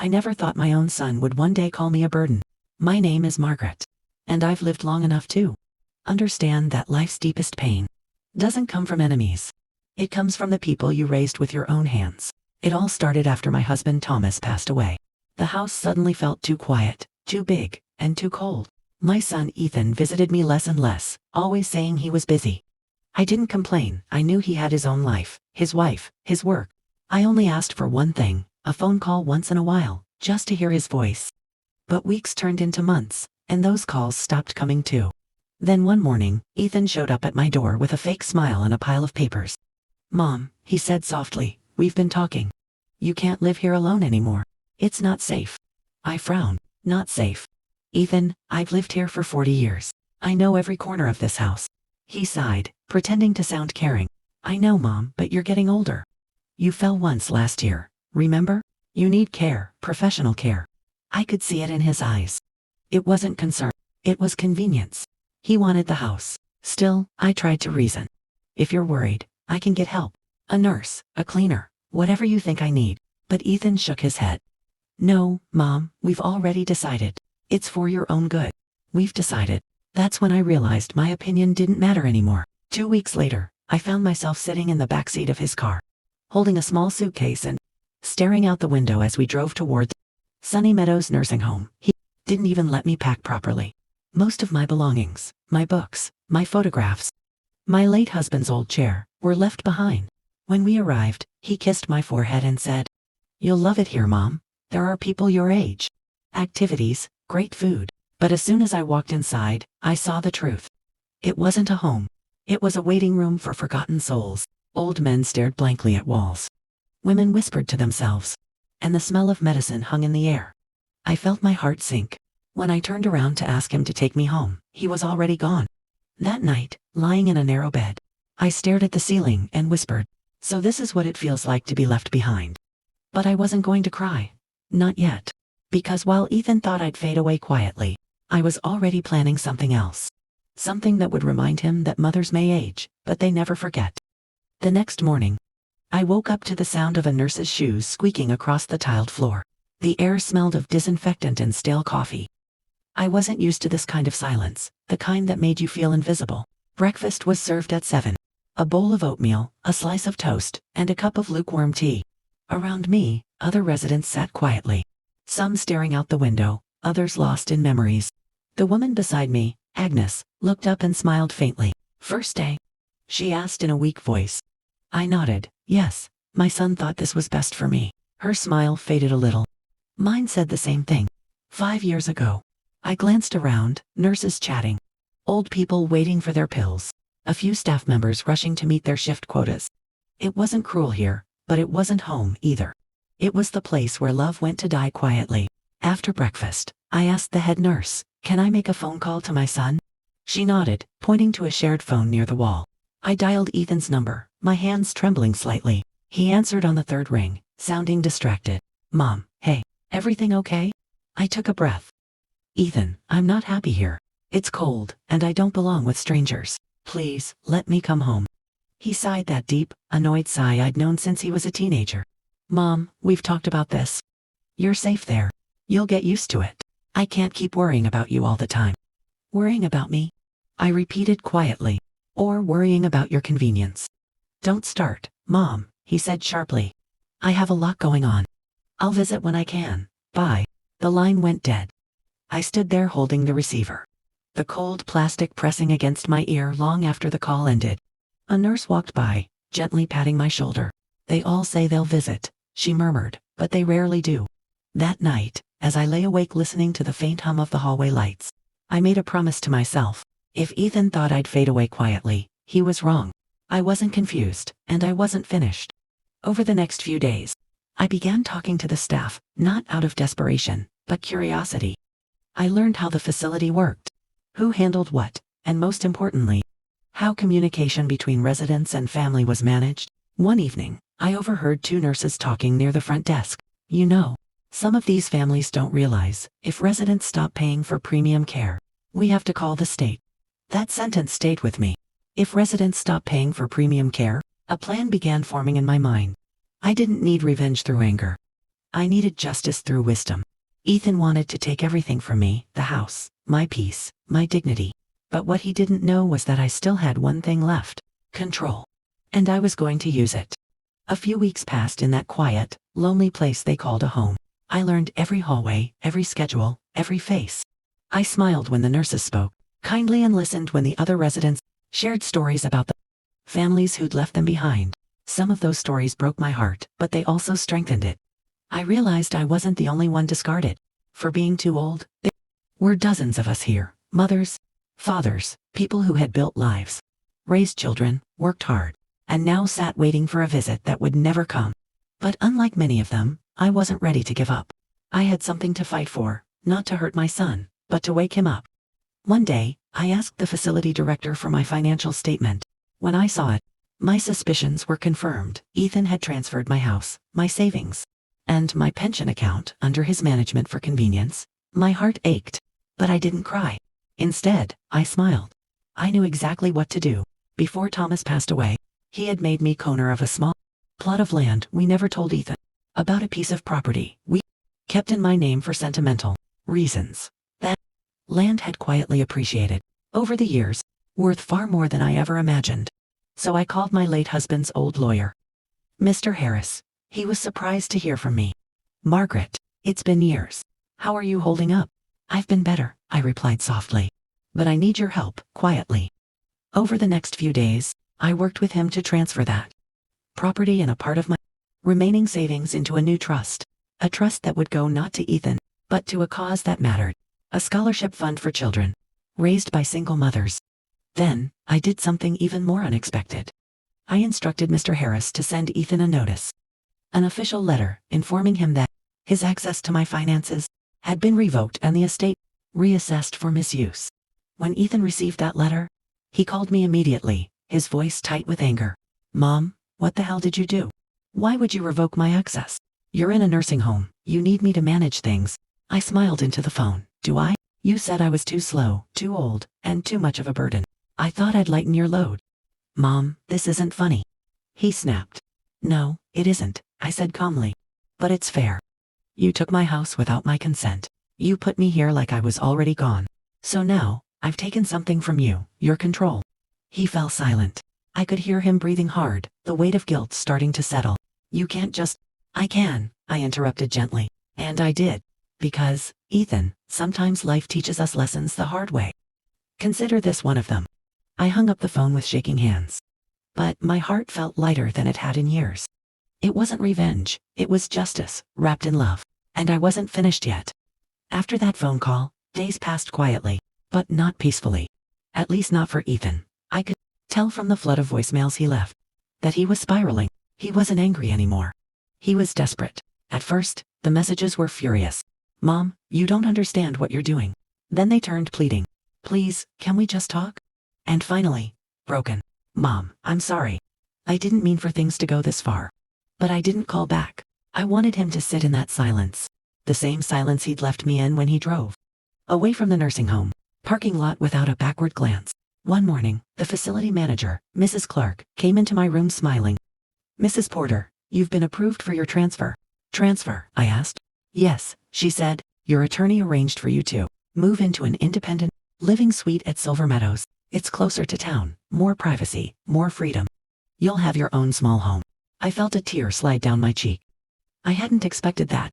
I never thought my own son would one day call me a burden. My name is Margaret. And I've lived long enough to understand that life's deepest pain doesn't come from enemies. It comes from the people you raised with your own hands. It all started after my husband Thomas passed away. The house suddenly felt too quiet, too big, and too cold. My son Ethan visited me less and less, always saying he was busy. I didn't complain. I knew he had his own life, his wife, his work. I only asked for one thing, a phone call once in a while, just to hear his voice. But weeks turned into months, and those calls stopped coming too. Then one morning, Ethan showed up at my door with a fake smile and a pile of papers. "Mom," he said softly, "we've been talking. You can't live here alone anymore. It's not safe." I frowned. Not safe. "Ethan, I've lived here for 40 years. I know every corner of this house." He sighed, pretending to sound caring. "I know, Mom, but you're getting older. You fell once last year, remember? You need care, professional care." I could see it in his eyes. It wasn't concern. It was convenience. He wanted the house. Still, I tried to reason. "If you're worried, I can get help. A nurse, a cleaner, whatever you think I need." But Ethan shook his head. "No, Mom, we've already decided. It's for your own good. We've decided." That's when I realized my opinion didn't matter anymore. 2 weeks later, I found myself sitting in the backseat of his car, holding a small suitcase and staring out the window as we drove toward Sunny Meadows nursing home. He didn't even let me pack properly. Most of my belongings, my books, my photographs, my late husband's old chair, were left behind. When we arrived, he kissed my forehead and said, "You'll love it here, Mom. There are people your age. Activities, great food." But as soon as I walked inside, I saw the truth. It wasn't a home. It was a waiting room for forgotten souls. Old men stared blankly at walls. Women whispered to themselves. And the smell of medicine hung in the air. I felt my heart sink. When I turned around to ask him to take me home, he was already gone. That night, lying in a narrow bed, I stared at the ceiling and whispered, "So this is what it feels like to be left behind." But I wasn't going to cry. Not yet. Because while Ethan thought I'd fade away quietly, I was already planning something else. Something that would remind him that mothers may age, but they never forget. The next morning, I woke up to the sound of a nurse's shoes squeaking across the tiled floor. The air smelled of disinfectant and stale coffee. I wasn't used to this kind of silence, the kind that made you feel invisible. Breakfast was served at 7. A bowl of oatmeal, a slice of toast, and a cup of lukewarm tea. Around me, other residents sat quietly. Some staring out the window, others lost in memories. The woman beside me, Agnes, looked up and smiled faintly. "First day?" she asked in a weak voice. I nodded. Yes, my son thought this was best for me. Her smile faded a little. Mine said the same thing. 5 years ago. I glanced around, nurses chatting, old people waiting for their pills, a few staff members rushing to meet their shift quotas. It wasn't cruel here, but it wasn't home either. It was the place where love went to die quietly. After breakfast, I asked the head nurse, "Can I make a phone call to my son?" She nodded, pointing to a shared phone near the wall. I dialed Ethan's number, my hands trembling slightly. He answered on the third ring, sounding distracted. "Mom, hey, everything okay?" I took a breath. "Ethan, I'm not happy here. It's cold, and I don't belong with strangers. Please, let me come home." He sighed that deep, annoyed sigh I'd known since he was a teenager. "Mom, we've talked about this. You're safe there. You'll get used to it. I can't keep worrying about you all the time." "Worrying about me?" I repeated quietly. "Or worrying about your convenience." "Don't start, Mom," he said sharply. "I have a lot going on. I'll visit when I can. Bye." The line went dead. I stood there holding the receiver, the cold plastic pressing against my ear long after the call ended. A nurse walked by, gently patting my shoulder. "They all say they'll visit," she murmured, "but they rarely do." That night, as I lay awake listening to the faint hum of the hallway lights, I made a promise to myself. If Ethan thought I'd fade away quietly, he was wrong. I wasn't confused, and I wasn't finished. Over the next few days, I began talking to the staff, not out of desperation, but curiosity. I learned how the facility worked, who handled what, and most importantly, how communication between residents and family was managed. One evening, I overheard 2 nurses talking near the front desk. "You know, some of these families don't realize, if residents stop paying for premium care, we have to call the state." That sentence stayed with me. If residents stop paying for premium care, a plan began forming in my mind. I didn't need revenge through anger. I needed justice through wisdom. Ethan wanted to take everything from me, the house, my peace, my dignity. But what he didn't know was that I still had one thing left: control. And I was going to use it. A few weeks passed in that quiet, lonely place they called a home. I learned every hallway, every schedule, every face. I smiled when the nurses spoke kindly and listened when the other residents shared stories about the families who'd left them behind. Some of those stories broke my heart, but they also strengthened it. I realized I wasn't the only one discarded for being too old. There were dozens of us here, mothers, fathers, people who had built lives, raised children, worked hard, and now sat waiting for a visit that would never come. But unlike many of them, I wasn't ready to give up. I had something to fight for, not to hurt my son, but to wake him up. One day, I asked the facility director for my financial statement. When I saw it, my suspicions were confirmed. Ethan had transferred my house, my savings, and my pension account under his management for convenience. My heart ached, but I didn't cry. Instead, I smiled. I knew exactly what to do. Before Thomas passed away, he had made me owner of a small plot of land we never told Ethan about, a piece of property we kept in my name for sentimental reasons. That land had quietly appreciated over the years, worth far more than I ever imagined. So I called my late husband's old lawyer, Mr. Harris. He was surprised to hear from me. "Margaret, it's been years. How are you holding up?" "I've been better," I replied softly. "But I need your help," quietly. Over the next few days, I worked with him to transfer that property and a part of my remaining savings into a new trust. A trust that would go not to Ethan, but to a cause that mattered. A scholarship fund for children raised by single mothers. Then, I did something even more unexpected. I instructed Mr. Harris to send Ethan a notice, an official letter informing him that his access to my finances had been revoked and the estate reassessed for misuse. When Ethan received that letter, he called me immediately, his voice tight with anger. "Mom, what the hell did you do? Why would you revoke my access? You're in a nursing home. You need me to manage things." I smiled into the phone. "Do I? You said I was too slow, too old, and too much of a burden. I thought I'd lighten your load." "Mom, this isn't funny," he snapped. "No, it isn't," I said calmly. "But it's fair. You took my house without my consent. You put me here like I was already gone. So now, I've taken something from you, your control." He fell silent. I could hear him breathing hard, the weight of guilt starting to settle. "You can't just—" "I can," I interrupted gently. And I did. Because, Ethan, sometimes life teaches us lessons the hard way. Consider this one of them. I hung up the phone with shaking hands. But my heart felt lighter than it had in years. It wasn't revenge, it was justice, wrapped in love. And I wasn't finished yet. After that phone call, days passed quietly, but not peacefully. At least not for Ethan. I could tell from the flood of voicemails he left that he was spiraling. He wasn't angry anymore. He was desperate. At first, the messages were furious. "Mom, you don't understand what you're doing." Then they turned pleading. "Please, can we just talk?" And finally, broken. "Mom, I'm sorry. I didn't mean for things to go this far." But I didn't call back. I wanted him to sit in that silence. The same silence he'd left me in when he drove away from the nursing home parking lot without a backward glance. One morning, the facility manager, Mrs. Clark, came into my room smiling. "Mrs. Porter, you've been approved for your transfer." "Transfer?" I asked. "Yes," she said. "Your attorney arranged for you to move into an independent living suite at Silver Meadows. It's closer to town, more privacy, more freedom. You'll have your own small home." I felt a tear slide down my cheek. I hadn't expected that.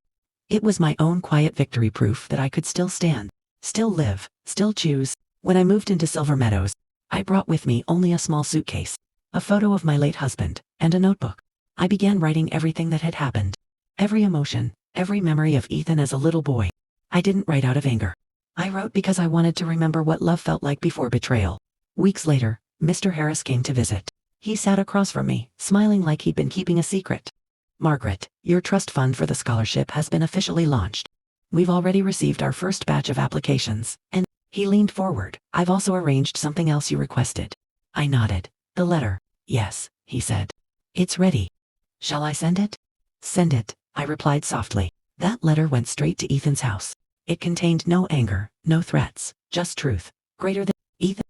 It was my own quiet victory, proof that I could still stand, still live, still choose. When I moved into Silver Meadows, I brought with me only a small suitcase, a photo of my late husband, and a notebook. I began writing everything that had happened. Every emotion, every memory of Ethan as a little boy. I didn't write out of anger. I wrote because I wanted to remember what love felt like before betrayal. Weeks later, Mr. Harris came to visit. He sat across from me, smiling like he'd been keeping a secret. "Margaret, your trust fund for the scholarship has been officially launched. We've already received our first batch of applications, and—" He leaned forward. "I've also arranged something else you requested." I nodded. "The letter." "Yes," he said. "It's ready. Shall I send it?" "Send it," I replied softly. That letter went straight to Ethan's house. It contained no anger, no threats, just truth. Greater than Ethan.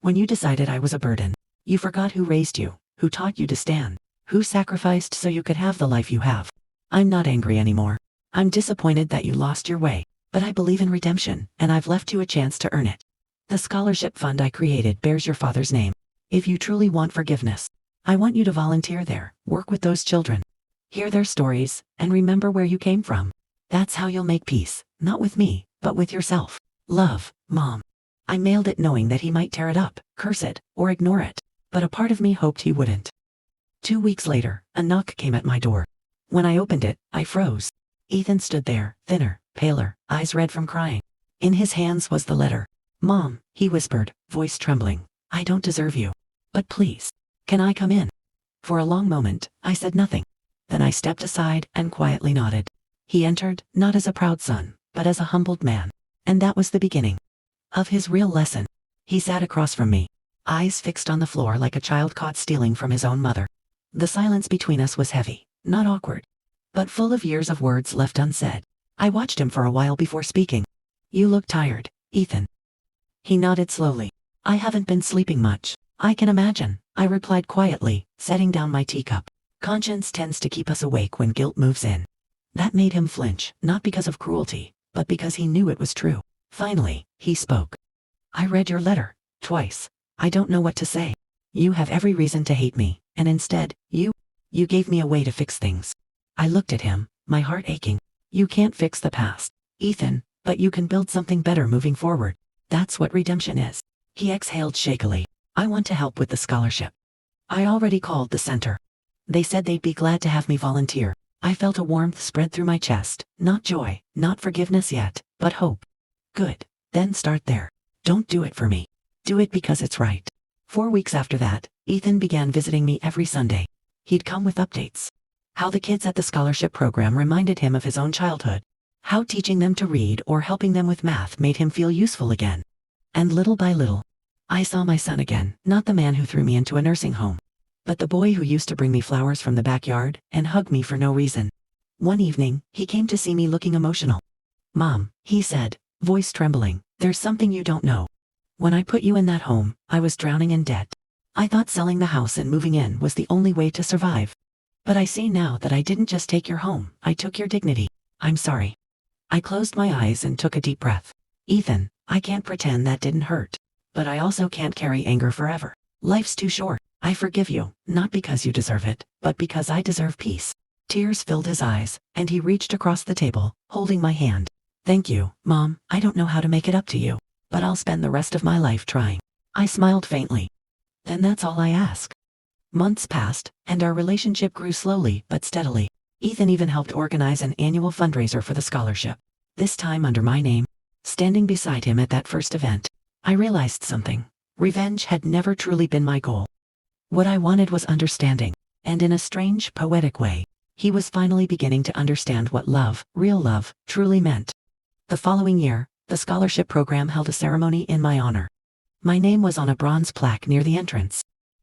When you decided I was a burden, you forgot who raised you, who taught you to stand, who sacrificed so you could have the life you have. I'm not angry anymore. I'm disappointed that you lost your way, but I believe in redemption, and I've left you a chance to earn it. The scholarship fund I created bears your father's name. If you truly want forgiveness, I want you to volunteer there, work with those children, hear their stories, and remember where you came from. That's how you'll make peace, not with me, but with yourself. Love, Mom. I mailed it knowing that he might tear it up, curse it, or ignore it, but a part of me hoped he wouldn't. 2 weeks later, a knock came at my door. When I opened it, I froze. Ethan stood there, thinner, paler, eyes red from crying. In his hands was the letter. Mom, he whispered, voice trembling, I don't deserve you. But please, can I come in? For a long moment, I said nothing. Then I stepped aside and quietly nodded. He entered, not as a proud son, but as a humbled man. And that was the beginning of his real lesson. He sat across from me, eyes fixed on the floor like a child caught stealing from his own mother. The silence between us was heavy, not awkward, but full of years of words left unsaid. I watched him for a while before speaking. You look tired, Ethan. He nodded slowly. I haven't been sleeping much. I can imagine, I replied quietly, setting down my teacup. Conscience tends to keep us awake when guilt moves in. That made him flinch, not because of cruelty, but because he knew it was true. Finally, he spoke. I read your letter, twice. I don't know what to say. You have every reason to hate me, and instead, you gave me a way to fix things. I looked at him, my heart aching. You can't fix the past, Ethan, but you can build something better moving forward. That's what redemption is. He exhaled shakily. I want to help with the scholarship. I already called the center. They said they'd be glad to have me volunteer. I felt a warmth spread through my chest, not joy, not forgiveness yet, but hope. Good. Then start there. Don't do it for me. Do it because it's right. 4 weeks after that, Ethan began visiting me every Sunday. He'd come with updates. How the kids at the scholarship program reminded him of his own childhood. How teaching them to read or helping them with math made him feel useful again. And little by little, I saw my son again, not the man who threw me into a nursing home, but the boy who used to bring me flowers from the backyard and hug me for no reason. One evening, he came to see me looking emotional. Mom, he said, voice trembling, there's something you don't know. When I put you in that home, I was drowning in debt. I thought selling the house and moving in was the only way to survive. But I see now that I didn't just take your home, I took your dignity. I'm sorry. I closed my eyes and took a deep breath. Ethan, I can't pretend that didn't hurt. But I also can't carry anger forever. Life's too short. I forgive you, not because you deserve it, but because I deserve peace. Tears filled his eyes, and he reached across the table, holding my hand. Thank you, Mom. I don't know how to make it up to you, but I'll spend the rest of my life trying. I smiled faintly. Then that's all I ask. Months passed, and our relationship grew slowly but steadily. Ethan even helped organize an annual fundraiser for the scholarship, this time under my name. Standing beside him at that first event, I realized something. Revenge had never truly been my goal. What I wanted was understanding, and in a strange, poetic way, he was finally beginning to understand what love, real love, truly meant. The following year, the scholarship program held a ceremony in my honor. My name was on a bronze plaque near the entrance.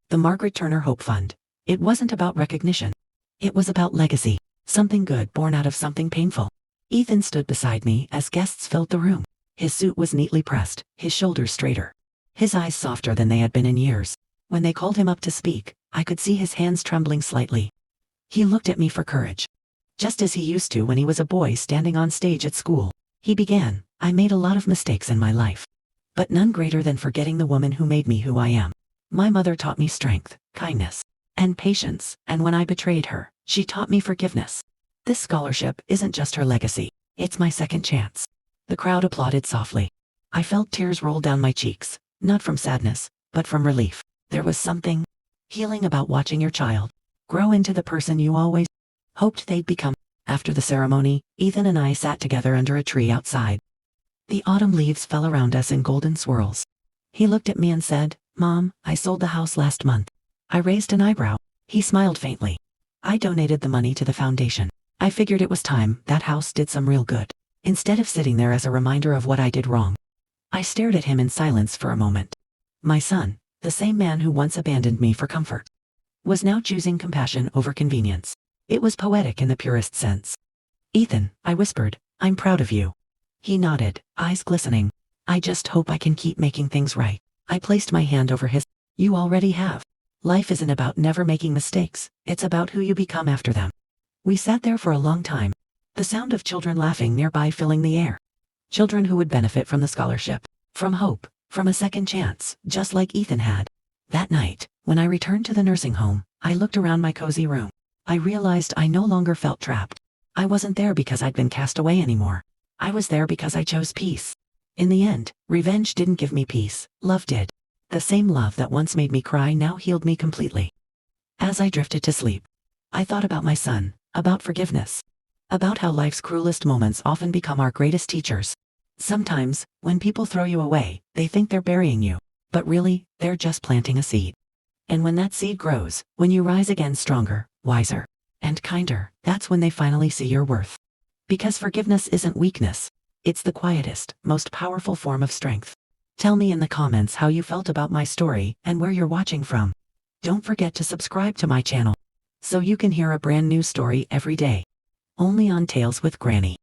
The Margaret Turner Hope Fund. It wasn't about recognition. It was about legacy, something good born out of something painful. Ethan stood beside me as guests filled the room. His suit was neatly pressed, his shoulders straighter, his eyes softer than they had been in years. When they called him up to speak, I could see his hands trembling slightly. He looked at me for courage, just as he used to when he was a boy standing on stage at school. He began, I made a lot of mistakes in my life, but none greater than forgetting the woman who made me who I am. My mother taught me strength, kindness, and patience, and when I betrayed her, she taught me forgiveness. This scholarship isn't just her legacy, it's my second chance. The crowd applauded softly. I felt tears roll down my cheeks, not from sadness, but from relief. There was something healing about watching your child grow into the person you always hoped they'd become. After the ceremony, Ethan and I sat together under a tree outside. The autumn leaves fell around us in golden swirls. He looked at me and said, Mom, I sold the house last month. I raised an eyebrow. He smiled faintly. I donated the money to the foundation. I figured it was time that house did some real good, instead of sitting there as a reminder of what I did wrong. I stared at him in silence for a moment. My son, the same man who once abandoned me for comfort, was now choosing compassion over convenience. It was poetic in the purest sense. Ethan, I whispered, I'm proud of you. He nodded, eyes glistening. I just hope I can keep making things right. I placed my hand over his. You already have. Life isn't about never making mistakes, it's about who you become after them. We sat there for a long time. The sound of children laughing nearby filling the air. Children who would benefit from the scholarship, from hope, from a second chance, just like Ethan had. That night, when I returned to the nursing home, I looked around my cozy room. I realized I no longer felt trapped. I wasn't there because I'd been cast away anymore. I was there because I chose peace. In the end, revenge didn't give me peace, love did. The same love that once made me cry now healed me completely. As I drifted to sleep, I thought about my son, about forgiveness, about how life's cruelest moments often become our greatest teachers. Sometimes, when people throw you away, they think they're burying you, but really, they're just planting a seed. And when that seed grows, when you rise again stronger, wiser, and kinder, that's when they finally see your worth. Because forgiveness isn't weakness. It's the quietest, most powerful form of strength. Tell me in the comments how you felt about my story and where you're watching from. Don't forget to subscribe to my channel so you can hear a brand new story every day. Only on Tales with Granny.